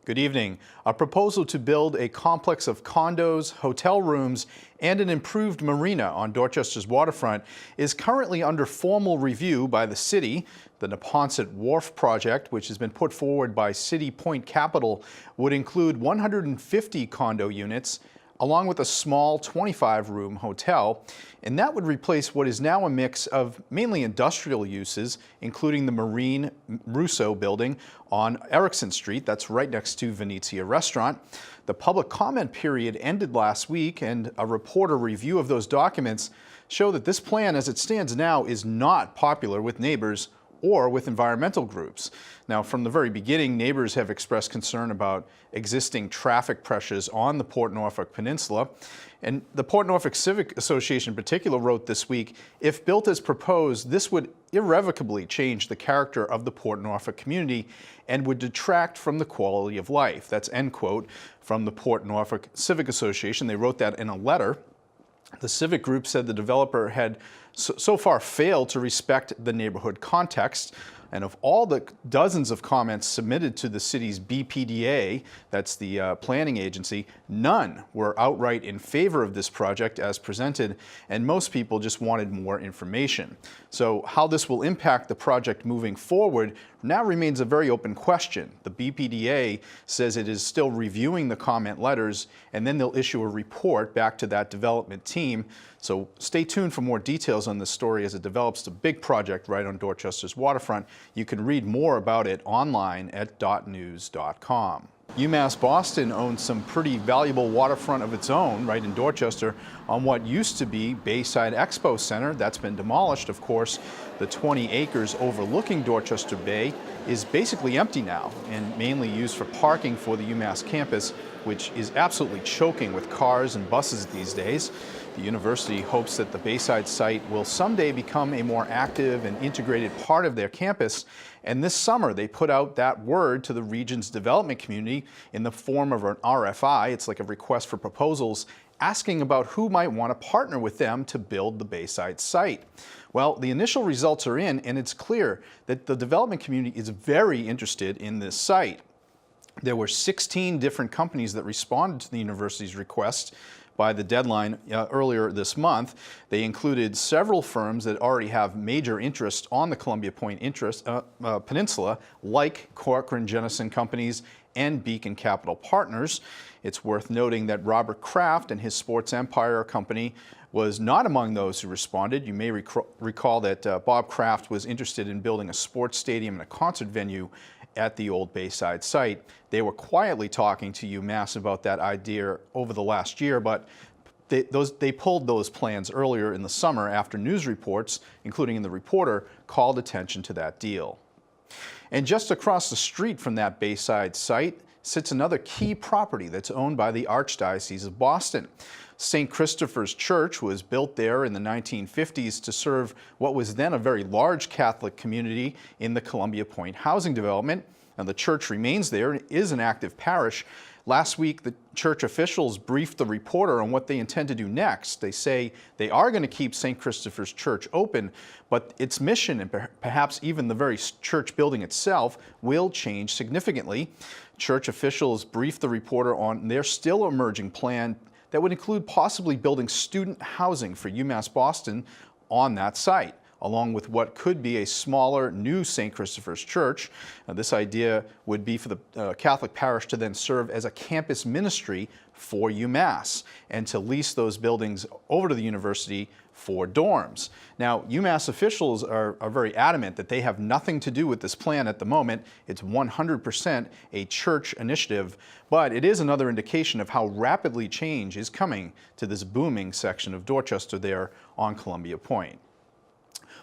Good evening. A proposal to build a complex of condos, hotel rooms, and an improved marina on Dorchester's waterfront is currently under formal review by the city. The Neponset Wharf project, which has been put forward by City Point Capital, would include 150 condo units, along with a small 25-room hotel, and that would replace what is now a mix of mainly industrial uses, including the Marine Russo building on Erickson Street, that's right next to Venezia Restaurant. The public comment period ended last week, and a reporter review of those documents show that this plan, as it stands now, is not popular with neighbors or with environmental groups. Now, from the very beginning, neighbors have expressed concern about existing traffic pressures on the Port Norfolk Peninsula. And the Port Norfolk Civic Association in particular wrote this week, if built as proposed, this would irrevocably change the character of the Port Norfolk community and would detract from the quality of life. That's end quote from the Port Norfolk Civic Association. They wrote that in a letter. The civic group said the developer had so far failed to respect the neighborhood context. And of all the dozens of comments submitted to the city's BPDA, that's the planning agency, none were outright in favor of this project as presented, and most people just wanted more information. So how this will impact the project moving forward now remains a very open question. The BPDA says it is still reviewing the comment letters, and then they'll issue a report back to that development team. So stay tuned for more details on this story as it develops. It's a big project right on Dorchester's waterfront. You can read more about it online at .news.com. UMass Boston owns some pretty valuable waterfront of its own right in Dorchester on what used to be Bayside Expo Center. That's been demolished, of course. The 20 acres overlooking Dorchester Bay is basically empty now and mainly used for parking for the UMass campus, which is absolutely choking with cars and buses these days. The university hopes that the Bayside site will someday become a more active and integrated part of their campus. And this summer, they put out that word to the region's development community in the form of an RFI. It's like a request for proposals, asking about who might want to partner with them to build the Bayside site. Well, the initial results are in, and it's clear that the development community is very interested in this site. There were 16 different companies that responded to the university's request by the deadline earlier this month. They included several firms that already have major interest on the Columbia Point Peninsula, like Corcoran Jennison Companies and Beacon Capital Partners. It's worth noting that Robert Kraft and his Sports Empire company was not among those who responded. You may recall that Bob Kraft was interested in building a sports stadium and a concert venue at the old Bayside site. They were quietly talking to UMass about that idea over the last year, but they pulled those plans earlier in the summer after news reports, including in the Reporter, called attention to that deal. And just across the street from that Bayside site sits another key property that's owned by the Archdiocese of Boston. St. Christopher's Church was built there in the 1950s to serve what was then a very large Catholic community in the Columbia Point housing development. And the church remains there and is an active parish. Last week, the church officials briefed the Reporter on what they intend to do next. They say they are going to keep St. Christopher's Church open, but its mission and perhaps even the very church building itself will change significantly. Church officials briefed the Reporter on their still emerging plan that would include possibly building student housing for UMass Boston on that site, along with what could be a smaller new St. Christopher's Church. This idea would be for the Catholic parish to then serve as a campus ministry for UMass and to lease those buildings over to the university for dorms. Now, UMass officials are very adamant that they have nothing to do with this plan at the moment. It's 100% a church initiative, but it is another indication of how rapidly change is coming to this booming section of Dorchester there on Columbia Point.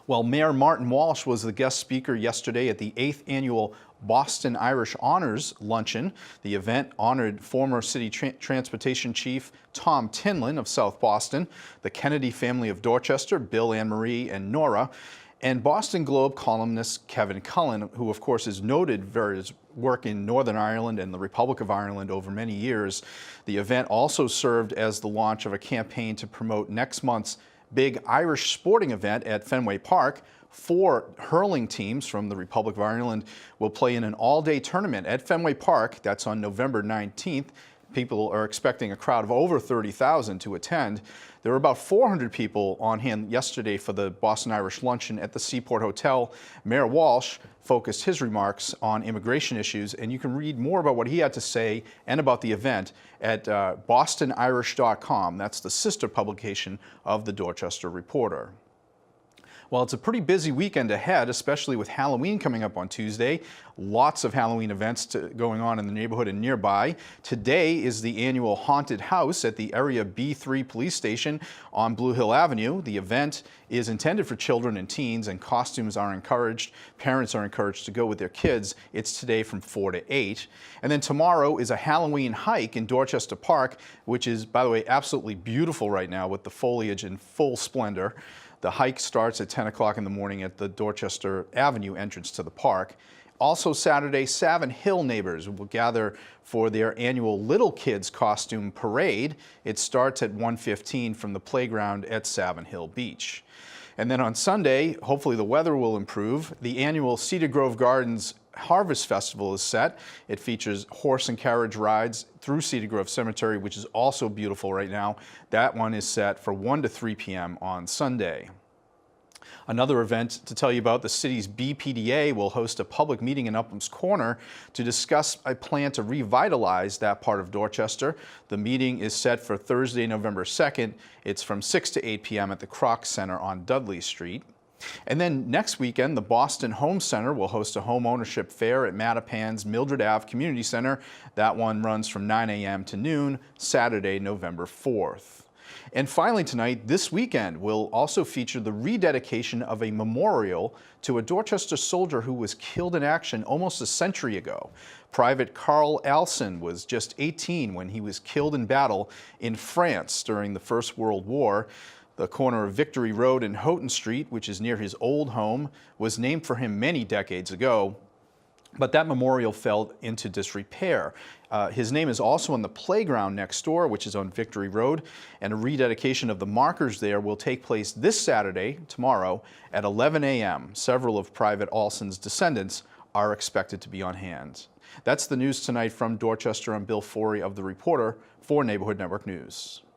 Well, Mayor Martin Walsh was the guest speaker yesterday at the 8th annual Boston Irish Honors Luncheon. The event honored former city transportation chief Tom Tinlin of South Boston, the Kennedy family of Dorchester, Bill, Anne Marie, and Nora, and Boston Globe columnist Kevin Cullen, who of course is noted for his work in Northern Ireland and the Republic of Ireland over many years. The event also served as the launch of a campaign to promote next month's big Irish sporting event at Fenway Park. 4 hurling teams from the Republic of Ireland will play in an all-day tournament at Fenway Park. That's on November 19th. People are expecting a crowd of over 30,000 to attend. There were about 400 people on hand yesterday for the Boston Irish Luncheon at the Seaport Hotel. Mayor Walsh focused his remarks on immigration issues, and you can read more about what he had to say and about the event at bostonirish.com. That's the sister publication of the Dorchester Reporter. Well, it's a pretty busy weekend ahead, especially with Halloween coming up on Tuesday. Lots of Halloween events going on in the neighborhood and nearby. Today is the annual Haunted House at the Area B3 Police Station on Blue Hill Avenue. The event is intended for children and teens, and costumes are encouraged. Parents are encouraged to go with their kids. It's today from 4 to 8. And then tomorrow is a Halloween hike in Dorchester Park, which is, by the way, absolutely beautiful right now with the foliage in full splendor. The hike starts at 10 o'clock in the morning at the Dorchester Avenue entrance to the park. Also Saturday, Savin Hill neighbors will gather for their annual Little Kids Costume Parade. It starts at 1:15 from the playground at Savin Hill Beach. And then on Sunday, hopefully the weather will improve. The annual Cedar Grove Gardens Harvest Festival is set. It features horse and carriage rides through Cedar Grove Cemetery, which is also beautiful right now. That one is set for 1 to 3 p.m. on Sunday. Another event to tell you about, the city's BPDA will host a public meeting in Upham's Corner to discuss a plan to revitalize that part of Dorchester. The meeting is set for Thursday, November 2nd. It's from 6 to 8 p.m. at the Kroc Center on Dudley Street. And then next weekend, the Boston Home Center will host a home ownership fair at Mattapan's Mildred Ave Community Center. That one runs from 9 a.m. to noon, Saturday, November 4th. And finally tonight, this weekend, will also feature the rededication of a memorial to a Dorchester soldier who was killed in action almost a century ago. Private Carl Alson was just 18 when he was killed in battle in France during the First World War. The corner of Victory Road and Houghton Street, which is near his old home, was named for him many decades ago. But that memorial fell into disrepair. His name is also on the playground next door, which is on Victory Road, and a rededication of the markers there will take place this Saturday, tomorrow, at 11 a.m. Several of Private Alson's descendants are expected to be on hand. That's the news tonight from Dorchester. I'm Bill Forry of The Reporter for Neighborhood Network News.